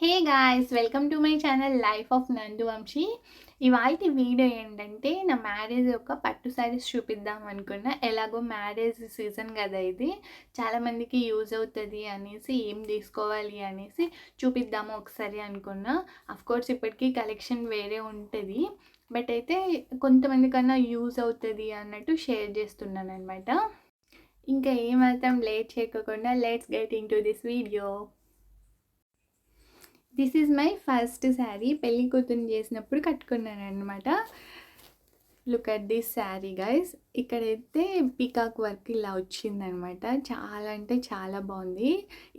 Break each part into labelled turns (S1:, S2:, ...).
S1: Hey guys, welcome to my channel life of నందు వంశీ. ఇవాల్టి video ఏంటంటే నా మ్యారేజ్ యొక్క పట్టు శారీస్ చూపిద్దాం అనుకున్నా. ఎలాగో మ్యారేజ్ సీజన్ కదా, ఇది చాలామందికి యూజ్ అవుతుంది అనేసి ఏం తీసుకోవాలి అనేసి చూపిద్దాము ఒకసారి అనుకున్నా. కోర్స్ ఇప్పటికీ కలెక్షన్ వేరే ఉంటుంది, బట్ అయితే కొంతమంది కన్నా యూజ్ అవుతుంది అన్నట్టు షేర్ చేస్తున్నాను అనమాట. ఇంకా ఏమాత్రం లేట్ చేయకుండా let's get in to this video. This is my first sari. పెళ్ళి కూతురు చేసినప్పుడు కట్టుకున్నాను అనమాట. Look at this sari guys. ఇక్కడైతే పీకాక్ వర్క్ ఇలా వచ్చిందనమాట. చాలా అంటే చాలా బాగుంది.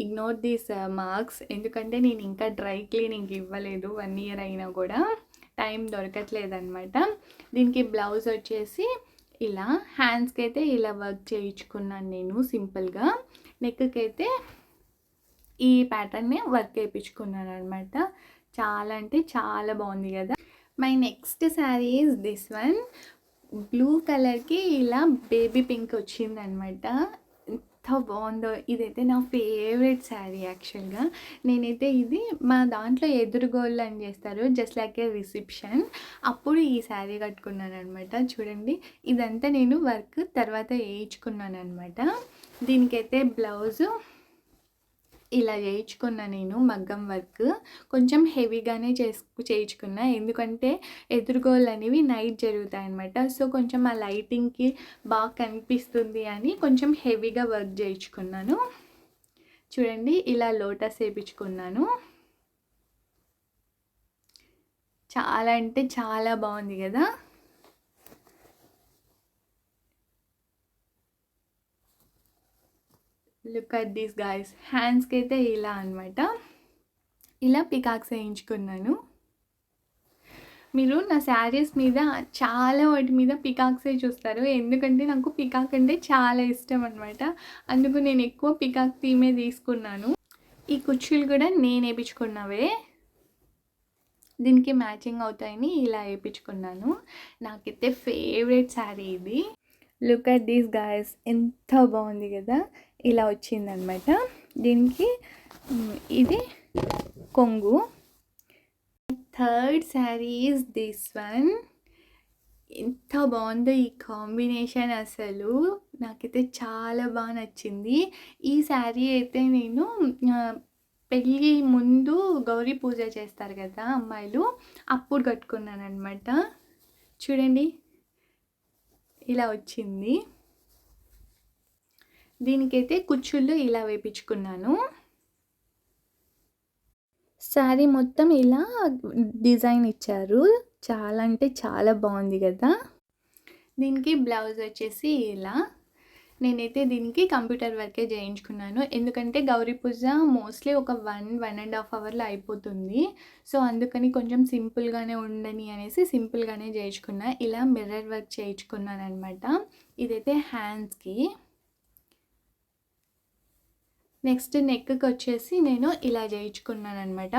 S1: ఇగ్నోర్ దీస్ మార్క్స్, ఎందుకంటే నేను ఇంకా డ్రై క్లీనింగ్ ఇవ్వలేదు. 1 year అయినా కూడా టైం దొరకట్లేదనమాట. దీనికి బ్లౌజ్ వచ్చేసి ఇలా, హ్యాండ్స్కి అయితే ఇలా వర్క్ చేయించుకున్నాను నేను సింపుల్గా. నెక్కి అయితే ఈ ప్యాటర్న్ని వర్క్ వేయించుకున్నాను అనమాట. చాలా అంటే చాలా బాగుంది కదా. My next sari is this one. Blue కలర్కి ఇలా బేబీ పింక్ వచ్చిందనమాట. ఎంత బాగుందో. ఇదైతే నా ఫేవరెట్ శారీ యాక్చువల్గా. నేనైతే ఇది మా దాంట్లో ఎదురుగోళ్ళు అని చేస్తారు, జస్ట్ లైక్ ఏ రిసెప్షన్, అప్పుడు ఈ శారీ కట్టుకున్నాను అనమాట. చూడండి, ఇదంతా నేను వర్క్ తర్వాత వేయించుకున్నాను అనమాట. దీనికైతే బ్లౌజు ఇలా చేయించుకున్నా నేను. మగ్గం వర్క్ కొంచెం హెవీగానే చేయించుకున్నా, ఎందుకంటే ఎదురుగోళ్ళు అనేవి నైట్ జరుగుతాయి అన్నమాట. సో కొంచెం ఆ లైటింగ్కి బాగా కనిపిస్తుంది అని కొంచెం హెవీగా వర్క్ చేయించుకున్నాను. చూడండి, ఇలా లోటస్ వేయించుకున్నాను. చాలా అంటే చాలా బాగుంది కదా. Look at this guys. హ్యాండ్స్కి అయితే ఇలా అనమాట, ఇలా పికాక్స్ వేయించుకున్నాను. మీరు నా శారీస్ మీద చాలా వాటి మీద పికాక్సే చూస్తారు, ఎందుకంటే నాకు పికాక్ అంటే చాలా ఇష్టం అనమాట. అందుకు నేను ఎక్కువ పికాక్ థీమే తీసుకున్నాను. ఈ కుర్చీలు కూడా నేను వేయించుకున్నవే, దీనికి మ్యాచింగ్ అవుతాయని ఇలా వేయించుకున్నాను. నాకైతే ఫేవరెట్ శారీ ఇది. లుక్ అట్ దీస్ గాయస్, ఎంత బాగుంది కదా. ఇలా వచ్చిందనమాట. దీనికి ఇది కొంగు. Third sari is this one. ఎంత బాగుందో ఈ కాంబినేషన్, అసలు నాకైతే చాలా బాగా నచ్చింది. ఈ శారీ అయితే నేను పెళ్ళి ముందు గౌరీ పూజ చేస్తారు కదా అమ్మాయిలు, అప్పుడు కట్టుకున్నాను అనమాట. చూడండి, ఇలా వచ్చింది. దీనికైతే కుచ్చుళ్ళు ఇలా వేయించుకున్నాను. శారీ మొత్తం ఇలా డిజైన్ ఇచ్చారు, చాలా అంటే చాలా బాగుంది కదా. దీనికి బ్లౌజ్ వచ్చేసి ఇలా. నేనైతే దీనికి కంప్యూటర్ వర్కే చేయించుకున్నాను, ఎందుకంటే గౌరీ పూజ మోస్ట్లీ ఒక 1.5 అవర్లో అయిపోతుంది. సో అందుకని కొంచెం సింపుల్గానే ఉండని అనేసి సింపుల్గానే చేయించుకున్నా. ఇలా మిర్రర్ వర్క్ చేయించుకున్నాను అనమాట. ఇదైతే హ్యాండ్స్కి. నెక్స్ట్ నెక్కి వచ్చేసి నేను ఇలా చేయించుకున్నాను అనమాట.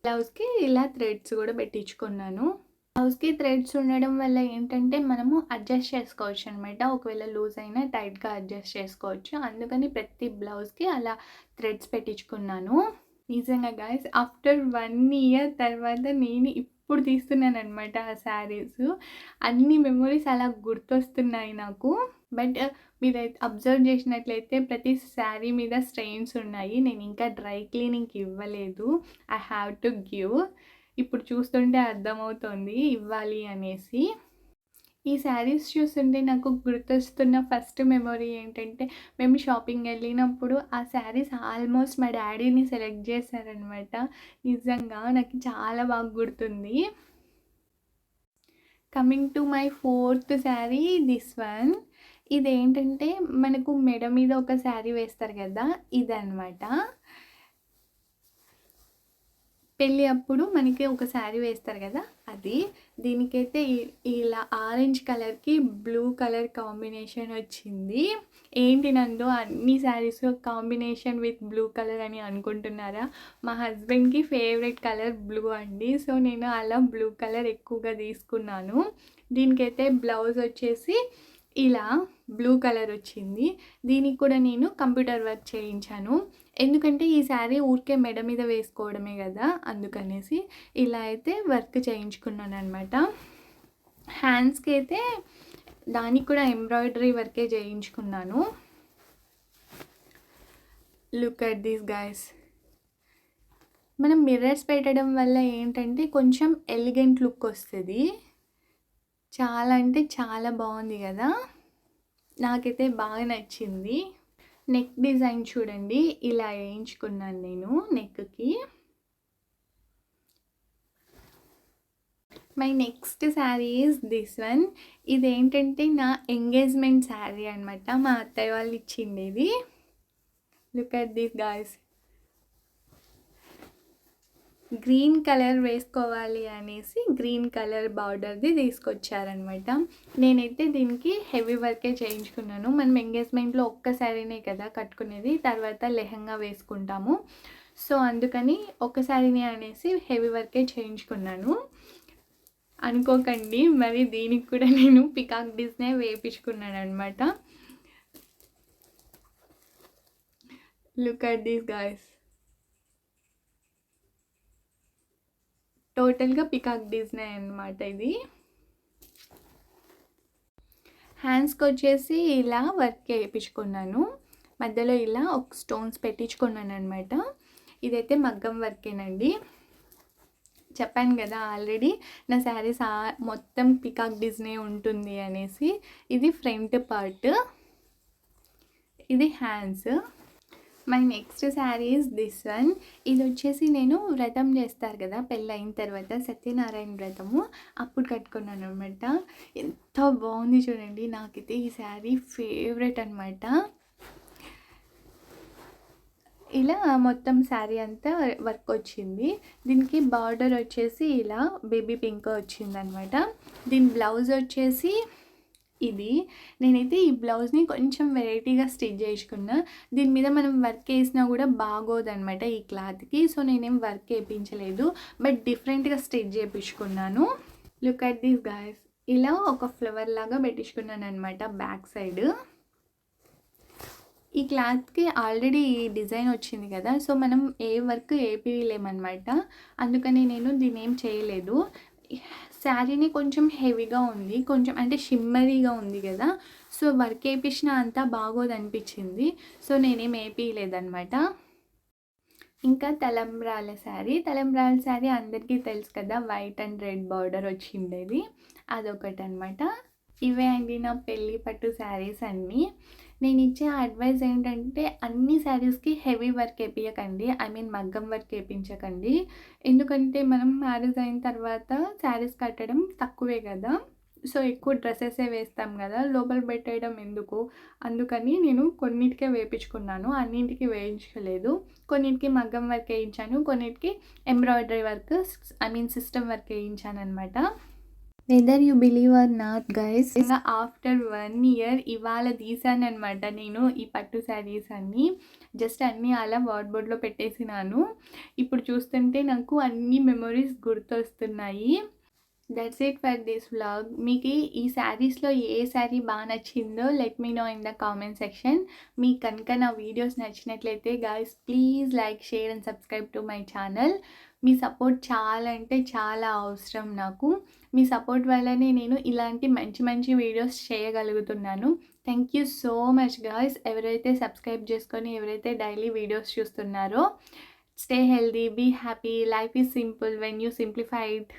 S1: బ్లౌజ్కి ఇలా థ్రెడ్స్ కూడా పెట్టించుకున్నాను. బ్లౌజ్కి థ్రెడ్స్ ఉండడం వల్ల ఏంటంటే మనము అడ్జస్ట్ చేసుకోవచ్చు అనమాట. ఒకవేళ లూజ్ అయినా టైట్గా అడ్జస్ట్ చేసుకోవచ్చు. అందుకని ప్రతి బ్లౌజ్కి అలా థ్రెడ్స్ పెట్టించుకున్నాను. నిజంగా గాయస్, ఆఫ్టర్ 1 year తర్వాత నేను ఇప్పుడు తీస్తున్నాను అనమాట ఆ శారీస్. అన్ని మెమొరీస్ అలా గుర్తొస్తున్నాయి నాకు. బట్ మీరైతే అబ్జర్వ్ చేసినట్లయితే ప్రతి శారీ మీద స్ట్రెయిన్స్ ఉన్నాయి. నేను ఇంకా డ్రై క్లీనింగ్కి ఇవ్వలేదు. I have to give. ఇప్పుడు చూస్తుంటే అర్థమవుతుంది ఇవ్వాలి అనేసి. ఈ శారీస్ చూస్తుంటే నాకు గుర్తొస్తున్న ఫస్ట్ మెమొరీ ఏంటంటే, మేము షాపింగ్ వెళ్ళినప్పుడు ఆ శారీస్ ఆల్మోస్ట్ మా డాడీని సెలెక్ట్ చేశారనమాట. నిజంగా నాకు చాలా బాగా గుర్తుంది. Coming to my fourth sari, this one. ఇదేంటంటే మనకు మెడ మీద ఒక శారీ వేస్తారు కదా, ఇదనమాట. పెళ్ళి అప్పుడు మనకి ఒక శారీ వేస్తారు కదా, అది. దీనికైతే ఇలా ఆరెంజ్ కలర్కి బ్లూ కలర్ కాంబినేషన్ వచ్చింది. ఏంటి నందు అన్ని saris combination with blue colour అని అనుకుంటున్నారా? మా హస్బెండ్కి ఫేవరెట్ కలర్ బ్లూ అండి. సో నేను అలా బ్లూ కలర్ ఎక్కువగా తీసుకున్నాను. దీనికైతే బ్లౌజ్ వచ్చేసి ఇలా బ్లూ కలర్ వచ్చింది. దీనికి కూడా నేను కంప్యూటర్ వర్క్ చేయించాను. ఎందుకంటే ఈ శారీ ఊరికే మెడ మీద వేసుకోవడమే కదా, అందుకనేసి ఇలా అయితే వర్క్ చేయించుకున్నాననమాట. హ్యాండ్స్కి అయితే దానికి కూడా ఎంబ్రాయిడరీ వర్కే చేయించుకున్నాను. Look at this guys. మనం మిర్రర్స్ పెట్టడం వల్ల ఏంటంటే కొంచెం ఎలిగెంట్ లుక్ వస్తుంది. చాలా అంటే చాలా బాగుంది కదా, నాకైతే బాగా నచ్చింది. నెక్ డిజైన్ చూడండి, ఇలా వేయించుకున్నాను నేను నెక్కి. My next sari is this one. ఇదేంటంటే నా ఎంగేజ్మెంట్ శారీ అనమాట, మా అత్తయ్య వాళ్ళు ఇచ్చిండేది. Look at this guys. Green colour వేసుకోవాలి అనేసి గ్రీన్ కలర్ బార్డర్ది తీసుకొచ్చారనమాట. నేనైతే దీనికి హెవీ వర్కే చేయించుకున్నాను. మనం ఎంగేజ్మెంట్లో ఒక్క శారీనే కదా కట్టుకునేది, తర్వాత లెహంగా వేసుకుంటాము. సో అందుకని ఒక్క శారీనే అనేసి హెవీ వర్కే చేయించుకున్నాను. అనుకోకండి మరి దీనికి కూడా నేను పికాక్ డిజైన్ వేయించుకున్నాను అనమాట. Look at this guys. టోటల్గా పికాక్ డిజైన్ అనమాట ఇది. హ్యాండ్స్కి వచ్చేసి ఇలా వర్క్ వేయించుకున్నాను, మధ్యలో ఇలా ఒక స్టోన్స్ పెట్టించుకున్నాను అనమాట. ఇదైతే మగ్గం వర్కేనండి. చెప్పాను కదా ఆల్రెడీ నా శారీస్ మొత్తం పికాక్ డిజైనే ఉంటుంది అనేసి. ఇది ఫ్రంట్ పార్ట్, ఇది hands. My next sari is this one. ఇది వచ్చేసి నేను వ్రతం చేస్తారు కదా పెళ్ళి అయిన తర్వాత, సత్యనారాయణ వ్రతము అప్పుడు కట్టుకున్నాను అనమాట. ఎంత బాగుంది చూడండి, నాకైతే ఈ శారీ ఫేవరెట్ అనమాట. ఇలా మొత్తం శారీ అంతా వర్క్ వచ్చింది. దీనికి బార్డర్ వచ్చేసి ఇలా బేబీ పింక్ వచ్చిందనమాట. దీని బ్లౌజ్ వచ్చేసి ఇది. నేనైతే ఈ బ్లౌజ్ని కొంచెం వెరైటీగా స్టిచ్ చేసుకున్నా. దీని మీద మనం వర్క్ వేసినా కూడా బాగోదన్నమాట ఈ క్లాత్కి. సో నేనేం వర్క్ వేయించలేదు, బట్ డిఫరెంట్గా స్టిచ్ చేయించుకున్నాను. Look at this guys. ఇలా ఒక ఫ్లవర్ లాగా పెట్టించుకున్నాను అనమాట బ్యాక్ సైడ్. ఈ క్లాత్కి ఆల్రెడీ డిజైన్ వచ్చింది కదా, సో మనం ఏ వర్క్ వేయలేమన్నమాట. అందుకని నేను దీన్ని ఏం చేయలేదు. శారీని కొంచెం హెవీగా ఉంది, కొంచెం అంటే షిమ్మరీగా ఉంది కదా, సో వర్క్ వేయించినా అంతా బాగోదు అనిపించింది. సో నేనేం వేయలేదన్నమాట. ఇంకా తలంబ్రాల శారీ అందరికీ తెలుసు కదా, వైట్ అండ్ రెడ్ బార్డర్ వచ్చిండేది, అదొకటి అనమాట. ఇవే అండి నా పెళ్ళి పట్టు శారీస్ అన్నీ. నేను ఇచ్చే అడ్వైస్ ఏంటంటే అన్ని శారీస్కి హెవీ వర్క్ వేయించకండి, ఐ మీన్ మగ్గం వర్క్ వేయించకండి. ఎందుకంటే మనం మ్యారేజ్ అయిన తర్వాత శారీస్ కట్టడం తక్కువే కదా, సో ఎక్కువ డ్రెస్సెసే వేస్తాం కదా, లోపల పెట్టేయడం ఎందుకు, అందుకని నేను కొన్నిటికే వేయించుకున్నాను, అన్నింటికి వేయించలేదు. కొన్నిటికి మగ్గం వర్క్ వేయించాను, కొన్నిటికి embroidery work I mean system work వేయించాను అనమాట. Whether you believe or not guys, ఇంకా ఆఫ్టర్ 1 year ఇవాళ తీసాను అనమాట నేను ఈ పట్టు శారీస్ అన్నీ. జస్ట్ అన్నీ అలా వార్డ్బోర్డ్లో పెట్టేసినాను. ఇప్పుడు చూస్తుంటే నాకు అన్ని మెమొరీస్ గుర్తొస్తున్నాయి. That's it for this vlog. మీకు ఈ శారీస్లో ఏ శారీ బాగా నచ్చిందో let me know in the comment section. మీకు కనుక నా వీడియోస్ నచ్చినట్లయితే guys please like, share and subscribe to my channel. మీ సపోర్ట్ చాలా అంటే చాలా అవసరం నాకు. మీ సపోర్ట్ వల్లనే నేను ఇలాంటి మంచి మంచి వీడియోస్ చేయగలుగుతున్నాను. Thank you so much guys. ఎవరైతే సబ్స్క్రైబ్ చేసుకొని ఎవరైతే డైలీ వీడియోస్ చూస్తున్నారో, stay healthy, be happy, life is simple when you simplify it.